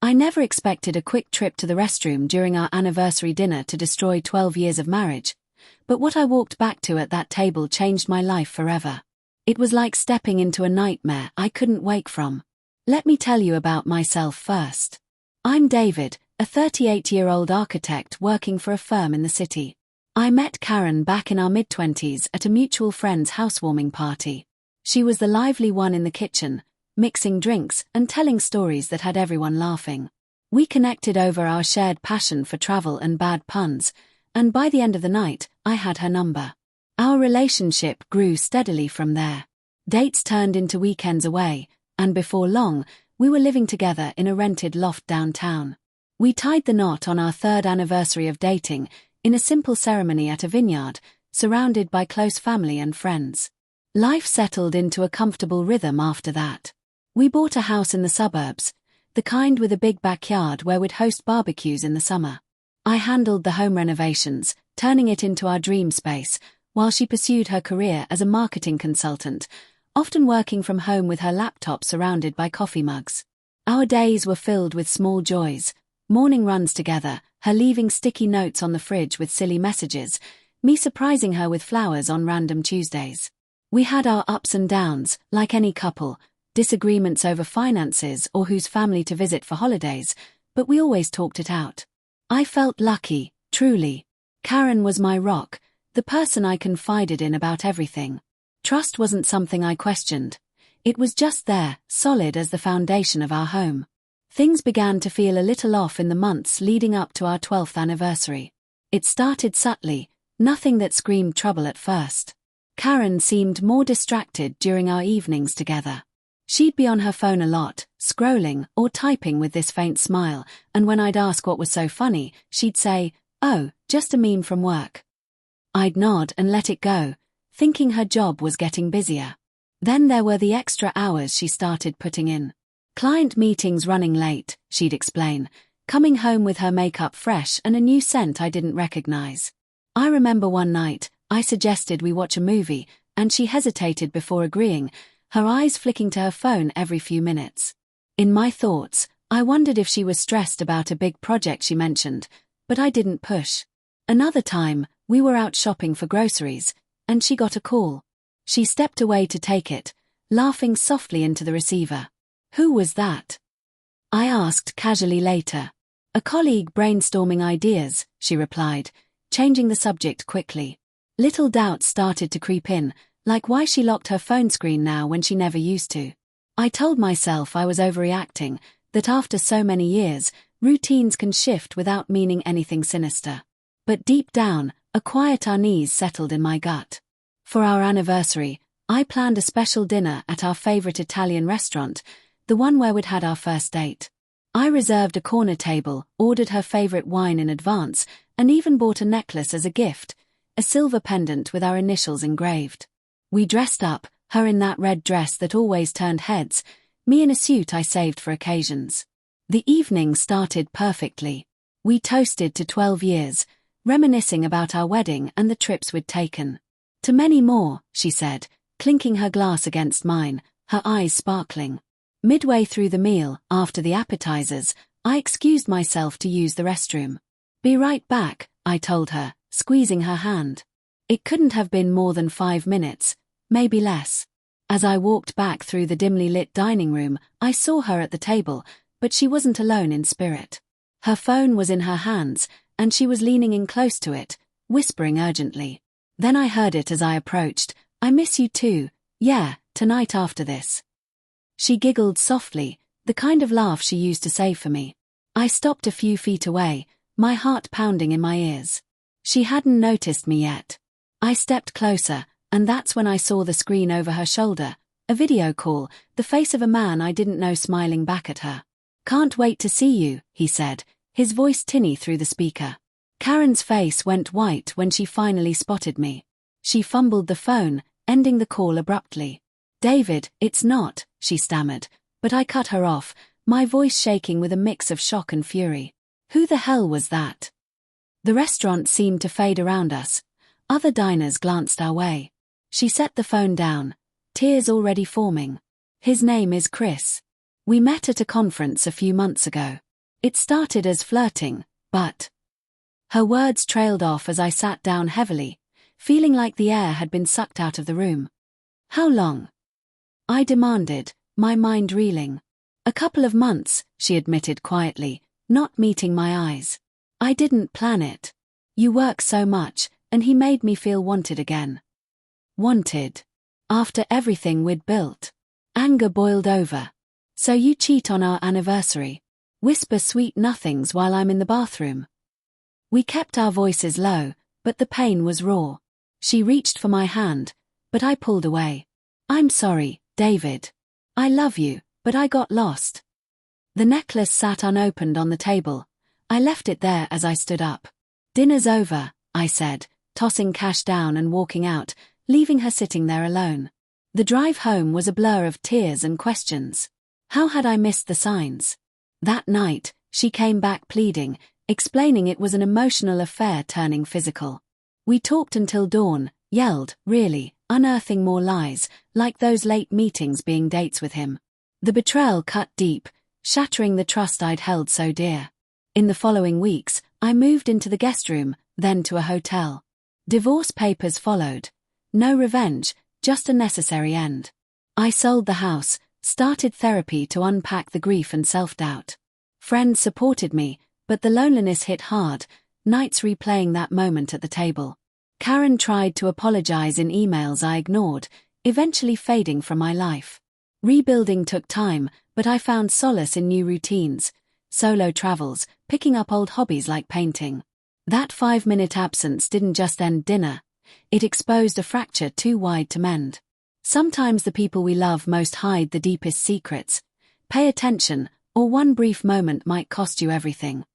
I never expected a quick trip to the restroom during our anniversary dinner to destroy 12 years of marriage, but what I walked back to at that table changed my life forever. It was like stepping into a nightmare I couldn't wake from. Let me tell you about myself first. I'm David, a 38-year-old architect working for a firm in the city. I met Karen back in our mid-20s at a mutual friend's housewarming party. She was the lively one in the kitchen, mixing drinks and telling stories that had everyone laughing. We connected over our shared passion for travel and bad puns, and by the end of the night, I had her number. Our relationship grew steadily from there. Dates turned into weekends away, and before long, we were living together in a rented loft downtown. We tied the knot on our 3rd anniversary of dating in a simple ceremony at a vineyard, surrounded by close family and friends. Life settled into a comfortable rhythm after that. We bought a house in the suburbs, the kind with a big backyard where we'd host barbecues in the summer. I handled the home renovations, turning it into our dream space, while she pursued her career as a marketing consultant, often working from home with her laptop surrounded by coffee mugs. Our days were filled with small joys, morning runs together, her leaving sticky notes on the fridge with silly messages, me surprising her with flowers on random Tuesdays. We had our ups and downs, like any couple, disagreements over finances or whose family to visit for holidays, but we always talked it out. I felt lucky, truly. Karen was my rock, the person I confided in about everything. Trust wasn't something I questioned. It was just there, solid as the foundation of our home. Things began to feel a little off in the months leading up to our 12th anniversary. It started subtly, nothing that screamed trouble at first. Karen seemed more distracted during our evenings together. She'd be on her phone a lot, scrolling or typing with this faint smile, and when I'd ask what was so funny, she'd say, "Oh, just a meme from work." I'd nod and let it go, thinking her job was getting busier. Then there were the extra hours she started putting in. Client meetings running late, she'd explain, coming home with her makeup fresh and a new scent I didn't recognize. I remember one night, I suggested we watch a movie, and she hesitated before agreeing, her eyes flicking to her phone every few minutes. In my thoughts, I wondered if she was stressed about a big project she mentioned, but I didn't push. Another time, we were out shopping for groceries, and she got a call. She stepped away to take it, laughing softly into the receiver. "Who was that?" I asked casually later. "A colleague brainstorming ideas," she replied, changing the subject quickly. Little doubts started to creep in, like why she locked her phone screen now when she never used to. I told myself I was overreacting, that after so many years, routines can shift without meaning anything sinister. But deep down, a quiet unease settled in my gut. For our anniversary, I planned a special dinner at our favorite Italian restaurant, the one where we'd had our first date. I reserved a corner table, ordered her favorite wine in advance, and even bought a necklace as a gift, a silver pendant with our initials engraved. We dressed up, her in that red dress that always turned heads, me in a suit I saved for occasions. The evening started perfectly. We toasted to 12 years, reminiscing about our wedding and the trips we'd taken. "To many more," she said, clinking her glass against mine, her eyes sparkling. Midway through the meal, after the appetizers, I excused myself to use the restroom. "Be right back," I told her, squeezing her hand. It couldn't have been more than 5 minutes, maybe less. As I walked back through the dimly lit dining room, I saw her at the table, but she wasn't alone in spirit. Her phone was in her hands, and she was leaning in close to it, whispering urgently. Then I heard it as I approached, "I miss you too, yeah, tonight after this." She giggled softly, the kind of laugh she used to save for me. I stopped a few feet away, my heart pounding in my ears. She hadn't noticed me yet. I stepped closer, and that's when I saw the screen over her shoulder, a video call, the face of a man I didn't know smiling back at her. "Can't wait to see you," he said, his voice tinny through the speaker. Karen's face went white when she finally spotted me. She fumbled the phone, ending the call abruptly. "David, it's not," she stammered, but I cut her off, my voice shaking with a mix of shock and fury. "Who the hell was that?" The restaurant seemed to fade around us. Other diners glanced our way. She set the phone down, tears already forming. "His name is Chris. We met at a conference a few months ago. It started as flirting, but... Her words trailed off as I sat down heavily, feeling like the air had been sucked out of the room. How long? I demanded, my mind reeling. A couple of months, she admitted quietly, not meeting my eyes. I didn't plan it. You work so much, and he made me feel wanted again. Wanted. After everything we'd built. Anger boiled over. So you cheat on our anniversary. Whisper sweet nothings while I'm in the bathroom. We kept our voices low, but the pain was raw. She reached for my hand, but I pulled away. I'm sorry, David. I love you, but I got lost. The necklace sat unopened on the table. I left it there as I stood up. Dinner's over, I said, tossing cash down and walking out, leaving her sitting there alone. The drive home was a blur of tears and questions. How had I missed the signs? That night, she came back pleading, explaining it was an emotional affair turning physical. We talked until dawn, yelled, really, unearthing more lies, like those late meetings being dates with him. The betrayal cut deep, shattering the trust I'd held so dear. In the following weeks, I moved into the guest room, then to a hotel. Divorce papers followed. No revenge, just a necessary end. I sold the house, started therapy to unpack the grief and self-doubt. Friends supported me, but the loneliness hit hard, nights replaying that moment at the table. Karen tried to apologize in emails I ignored, eventually fading from my life. Rebuilding took time, but I found solace in new routines, solo travels, picking up old hobbies like painting. That 5-minute absence didn't just end dinner, it exposed a fracture too wide to mend. Sometimes the people we love most hide the deepest secrets. Pay attention, or one brief moment might cost you everything.